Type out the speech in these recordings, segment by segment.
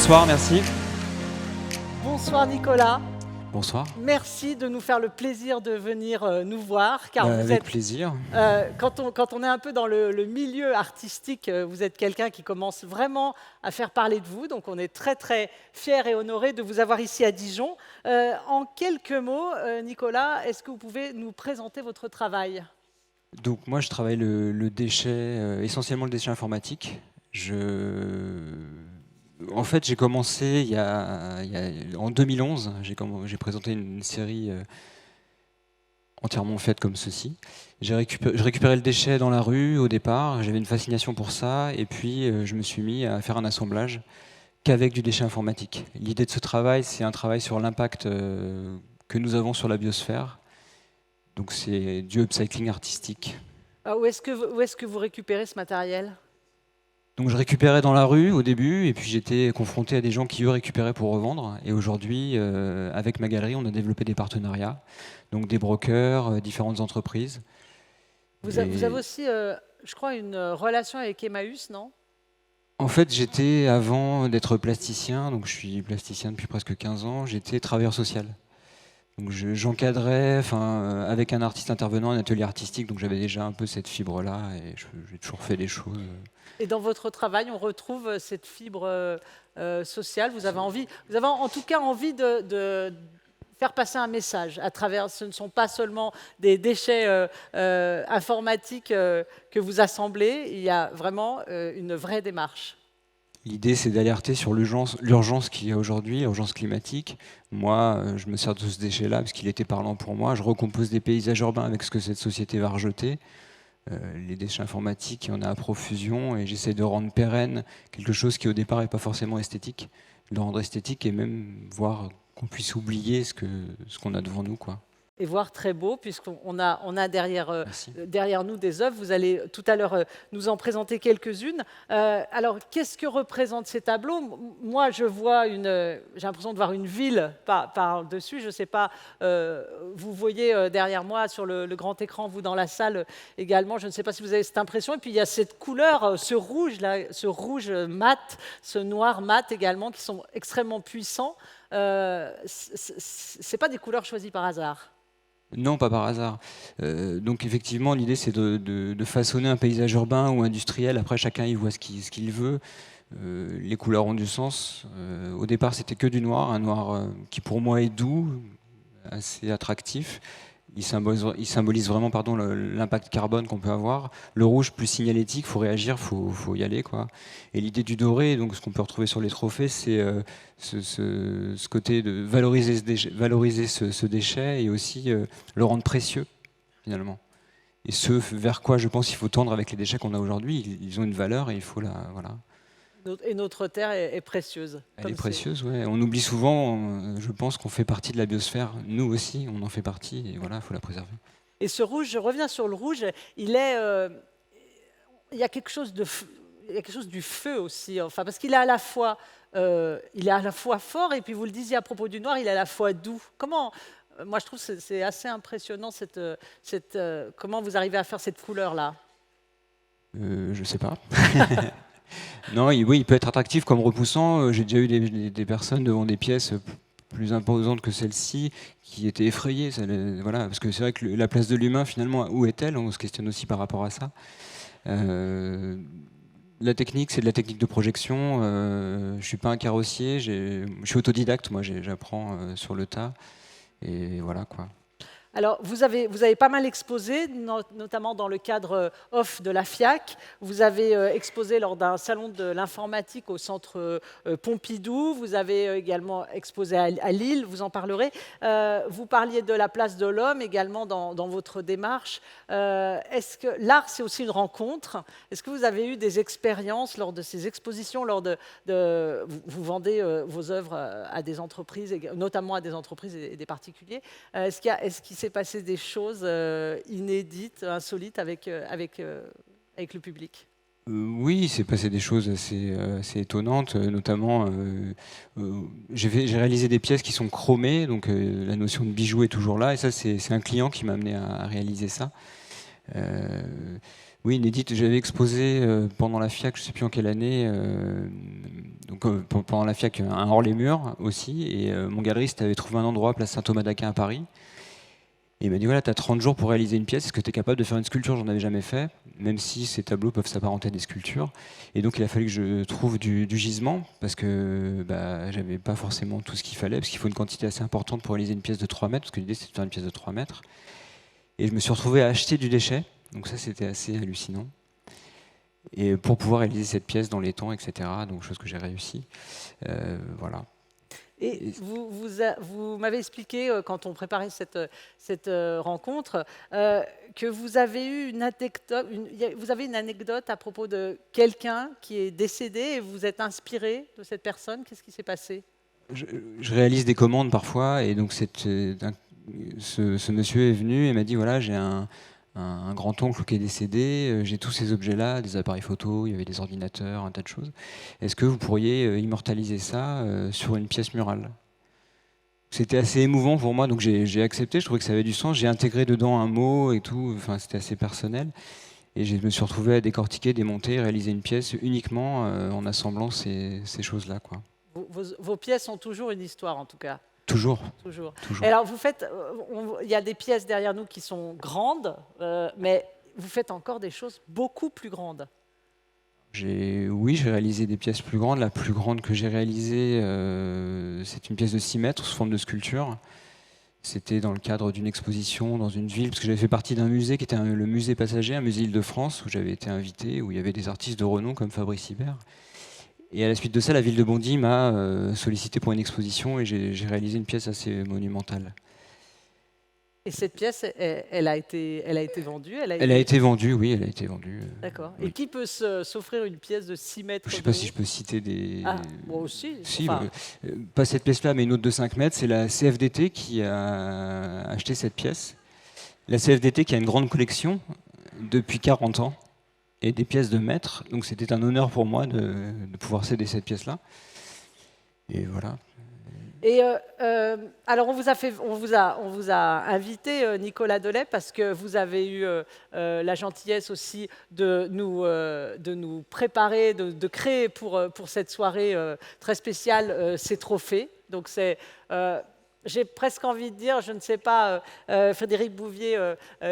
Bonsoir, merci. Bonsoir Nicolas. Bonsoir. Merci de nous faire le plaisir de venir nous voir, car vous Avec êtes, plaisir. quand on est un peu dans le milieu artistique, vous êtes quelqu'un qui commence vraiment à faire parler de vous, donc on est très très fiers et honorés de vous avoir ici à Dijon. En quelques mots, Nicolas, est-ce que vous pouvez nous présenter votre travail ? Donc moi je travaille le déchet, essentiellement le déchet informatique. En fait j'ai commencé en 2011, j'ai présenté une série entièrement faite comme ceci. Je récupérais le déchet dans la rue au départ, j'avais une fascination pour ça, et puis je me suis mis à faire un assemblage qu'avec du déchet informatique. L'idée de ce travail, c'est un travail sur l'impact que nous avons sur la biosphère. Donc c'est du upcycling artistique. Où est-ce que vous récupérez ce matériel ? Donc je récupérais dans la rue au début, et puis j'étais confronté à des gens qui eux récupéraient pour revendre. Et aujourd'hui, avec ma galerie, on a développé des partenariats, donc des brokers, différentes entreprises. Vous avez aussi, je crois, une relation avec Emmaüs, non ? En fait, j'étais, avant d'être plasticien, donc je suis plasticien depuis presque 15 ans, j'étais travailleur social. Donc j'encadrais, avec un artiste intervenant, un atelier artistique, donc j'avais déjà un peu cette fibre-là, et j'ai toujours fait des choses. Et dans votre travail, on retrouve cette fibre sociale. Vous avez en tout cas envie de faire passer un message à travers. Ce ne sont pas seulement des déchets informatiques que vous assemblez. Il y a vraiment une vraie démarche. L'idée, c'est d'alerter sur l'urgence qu'il y a aujourd'hui, l'urgence climatique. Moi, je me sers de ce déchet-là parce qu'il était parlant pour moi. Je recompose des paysages urbains avec ce que cette société va rejeter. Les déchets informatiques, il y en a à profusion, et j'essaie de rendre pérenne quelque chose qui au départ n'est pas forcément esthétique, de le rendre esthétique et même voir qu'on puisse oublier ce qu'on a devant nous, quoi. Et voir très beau, puisqu'on a derrière nous des œuvres. Vous allez tout à l'heure nous en présenter quelques-unes. Alors, qu'est-ce que représentent ces tableaux ? Moi, j'ai l'impression de voir une ville par-dessus. Je ne sais pas, vous voyez derrière moi sur le grand écran, vous dans la salle également, je ne sais pas si vous avez cette impression. Et puis, il y a cette couleur, ce rouge mat, ce noir mat également, qui sont extrêmement puissants. Ce n'est pas des couleurs choisies par hasard. Non, pas par hasard. Donc effectivement, l'idée c'est de façonner un paysage urbain ou industriel. Après, chacun y voit ce qu'il veut. Les couleurs ont du sens. Au départ, c'était que du noir, un noir qui pour moi est doux, assez attractif. Il symbolise vraiment l'impact carbone qu'on peut avoir. Le rouge, plus signalétique, il faut réagir, faut y aller, quoi. Et l'idée du doré, donc ce qu'on peut retrouver sur les trophées, c'est ce côté de valoriser ce déchet et aussi le rendre précieux, finalement. Et ce vers quoi je pense qu'il faut tendre avec les déchets qu'on a aujourd'hui. Ils ont une valeur et il faut voilà. Et notre terre est précieuse. Elle est précieuse, ouais. On oublie souvent, je pense qu'on fait partie de la biosphère. Nous aussi, on en fait partie, et voilà, il faut la préserver. Et ce rouge, je reviens sur le rouge, il y a quelque chose du feu aussi, parce qu'il est à la fois, fort, et puis vous le disiez à propos du noir, il est à la fois doux. Moi je trouve que c'est assez impressionnant comment vous arrivez à faire cette couleur-là. Je sais pas. Non, oui, il peut être attractif comme repoussant. J'ai déjà eu des personnes devant des pièces plus imposantes que celle-ci qui étaient effrayées. Voilà, parce que c'est vrai que la place de l'humain, finalement, où est-elle ? On se questionne aussi par rapport à ça. La technique, c'est de la technique de projection. Je suis pas un carrossier. Je suis autodidacte, moi, j'apprends sur le tas. Et voilà, quoi. Alors, vous avez pas mal exposé, notamment dans le cadre off de la FIAC. Vous avez exposé lors d'un salon de l'informatique au centre Pompidou. Vous avez également exposé à Lille, vous en parlerez. Vous parliez de la place de l'homme également dans votre démarche. Est-ce que l'art, c'est aussi une rencontre ? Est-ce que vous avez eu des expériences lors de ces expositions, vous vendez vos œuvres à des entreprises, notamment à des entreprises et des particuliers. Est-ce qu'il s'est passé des choses inédites, insolites avec le public ? Oui, il s'est passé des choses assez étonnantes, notamment j'ai réalisé des pièces qui sont chromées, donc la notion de bijou est toujours là, et ça c'est un client qui m'a amené à réaliser ça. Oui, inédite. J'avais exposé pendant la FIAC, je ne sais plus en quelle année, pendant la FIAC, un hors-les-murs aussi. Et mon galeriste avait trouvé un endroit, place Saint-Thomas d'Aquin à Paris. Et il m'a dit voilà, tu as 30 jours pour réaliser une pièce, est-ce que tu es capable de faire une sculpture? J'en avais jamais fait, même si ces tableaux peuvent s'apparenter à des sculptures. Et donc il a fallu que je trouve du gisement, parce que j'avais pas forcément tout ce qu'il fallait, parce qu'il faut une quantité assez importante pour réaliser une pièce de 3 mètres, parce que l'idée c'est de faire une pièce de 3 mètres. Et je me suis retrouvé à acheter du déchet, donc ça c'était assez hallucinant. Et pour pouvoir réaliser cette pièce dans les temps, etc. Donc chose que j'ai réussi. Voilà. Et vous m'avez expliqué, quand on préparait cette rencontre, que vous avez eu une anecdote, vous avez une anecdote à propos de quelqu'un qui est décédé et vous êtes inspiré de cette personne. Qu'est-ce qui s'est passé? Je réalise des commandes parfois, et donc ce monsieur est venu et m'a dit voilà, j'ai un grand-oncle qui est décédé, j'ai tous ces objets-là, des appareils photo, il y avait des ordinateurs, un tas de choses. Est-ce que vous pourriez immortaliser ça sur une pièce murale? C'était assez émouvant pour moi, donc j'ai accepté, je trouvais que ça avait du sens. J'ai intégré dedans un mot et tout, enfin, c'était assez personnel. Et je me suis retrouvé à décortiquer, démonter, réaliser une pièce uniquement en assemblant ces choses-là, quoi. Vos pièces ont toujours une histoire, en tout cas. Toujours. Toujours. Toujours. Et alors, vous faites, il y a des pièces derrière nous qui sont grandes, mais vous faites encore des choses beaucoup plus grandes. Oui, j'ai réalisé des pièces plus grandes. La plus grande que j'ai réalisée, c'est une pièce de 6 mètres sous forme de sculpture. C'était dans le cadre d'une exposition dans une ville, parce que j'avais fait partie d'un musée qui était le musée Passager, un musée Île-de-France, où j'avais été invité, où il y avait des artistes de renom comme Fabrice Hibert. Et à la suite de ça, la ville de Bondy m'a sollicité pour une exposition, et j'ai réalisé une pièce assez monumentale. Et cette pièce, elle a été vendue? Elle a été vendue, oui, elle a été vendue. D'accord. Oui. Et qui peut s'offrir une pièce de 6 mètres? Je ne sais pas si je peux citer des... Ah, moi aussi. Si, Enfin... pas cette pièce-là, mais une autre de 5 mètres. C'est la CFDT qui a acheté cette pièce. La CFDT qui a une grande collection depuis 40 ans et des pièces de maître. Donc c'était un honneur pour moi de pouvoir céder cette pièce-là. Et voilà. Et alors, on vous a invité, Nicolas Delay, parce que vous avez eu la gentillesse aussi de nous préparer, de créer pour cette soirée très spéciale ces trophées. Donc, j'ai presque envie de dire, je ne sais pas, Frédéric Bouvier,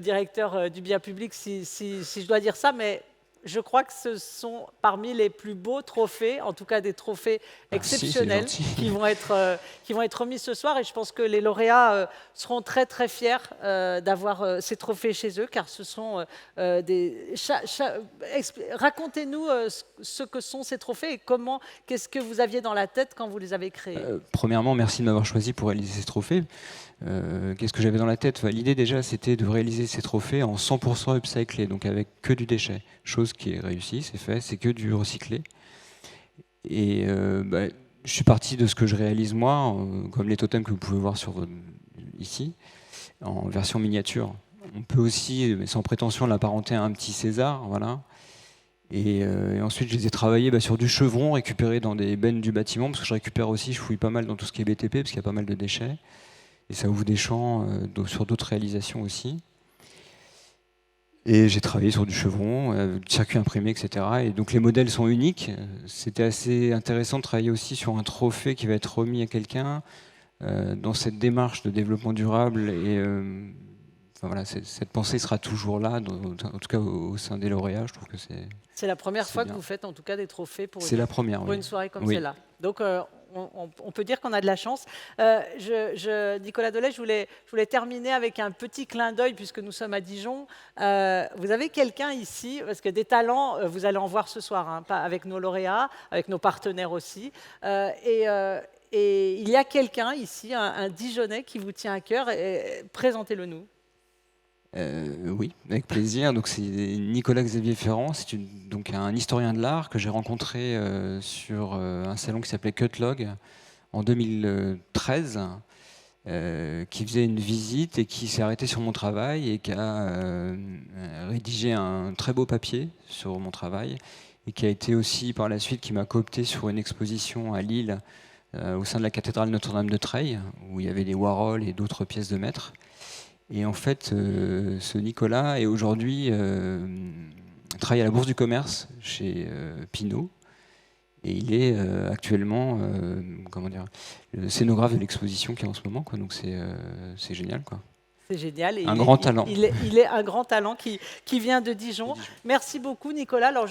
directeur du bien public, si je dois dire ça, mais je crois que ce sont parmi les plus beaux trophées, en tout cas des trophées exceptionnels, qui vont être remis ce soir. Et je pense que les lauréats seront très très fiers d'avoir ces trophées chez eux, car ce sont racontez-nous ce que sont ces trophées et qu'est-ce que vous aviez dans la tête quand vous les avez créés. Premièrement, merci de m'avoir choisi pour réaliser ces trophées. Qu'est-ce que j'avais dans la tête? L'idée déjà, c'était de réaliser ces trophées en 100% upcyclé, donc avec que du déchet. Chose qui est réussie, c'est fait, c'est que du recyclé. Et je suis parti de ce que je réalise moi, comme les totems que vous pouvez voir ici, en version miniature. On peut aussi, mais sans prétention, l'apparenter à un petit César, voilà. Et ensuite, je les ai travaillés sur du chevron récupéré dans des bennes du bâtiment, parce que je récupère aussi, je fouille pas mal dans tout ce qui est BTP, parce qu'il y a pas mal de déchets. Et ça ouvre des champs sur d'autres réalisations aussi. Et j'ai travaillé sur du chevron, du circuit imprimé, etc. Et donc les modèles sont uniques. C'était assez intéressant de travailler aussi sur un trophée qui va être remis à quelqu'un dans cette démarche de développement durable. Et voilà, cette pensée sera toujours là, en tout cas au sein des lauréats. Je trouve que c'est la première fois que vous faites en tout cas des trophées pour une soirée comme celle-là. Donc on peut dire qu'on a de la chance. Nicolas Delay, je voulais terminer avec un petit clin d'œil, puisque nous sommes à Dijon. Vous avez quelqu'un ici, parce que des talents, vous allez en voir ce soir, hein, avec nos lauréats, avec nos partenaires aussi. Et il y a quelqu'un ici, un Dijonnais, qui vous tient à cœur. Présentez-le nous. Oui, avec plaisir. Donc c'est Nicolas-Xavier Ferrand, c'est donc un historien de l'art que j'ai rencontré sur un salon qui s'appelait Cutlog en 2013, qui faisait une visite et qui s'est arrêté sur mon travail et qui a rédigé un très beau papier sur mon travail et qui a été aussi par la suite, qui m'a coopté sur une exposition à Lille au sein de la cathédrale Notre-Dame de Treilles, où il y avait des Warhol et d'autres pièces de maître. Et en fait, ce Nicolas est aujourd'hui travaille à la Bourse du Commerce chez Pinault. Et il est actuellement comment dire, le scénographe de l'exposition qui est en ce moment, quoi. Donc c'est génial, quoi. C'est génial. Et Un grand talent. Il est un grand talent qui vient de Dijon. Merci beaucoup, Nicolas. Alors,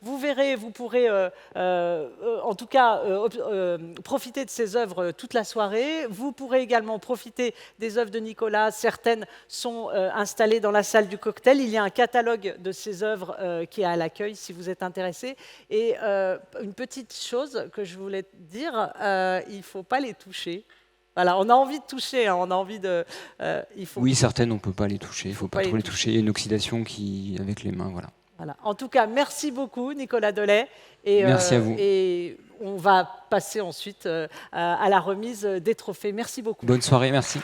vous verrez, vous pourrez en tout cas profiter de ses œuvres toute la soirée. Vous pourrez également profiter des œuvres de Nicolas. Certaines sont installées dans la salle du cocktail. Il y a un catalogue de ses œuvres qui est à l'accueil si vous êtes intéressé. Et une petite chose que je voulais dire, il ne faut pas les toucher. Voilà, on a envie de toucher, hein, on a envie de. Oui, certaines, on ne peut pas les toucher, il ne faut pas trop les toucher. Il y a une oxydation avec les mains, voilà. Voilà. En tout cas, merci beaucoup, Nicolas Delay. Et, merci à vous. Et on va passer ensuite à la remise des trophées. Merci beaucoup. Bonne soirée, merci.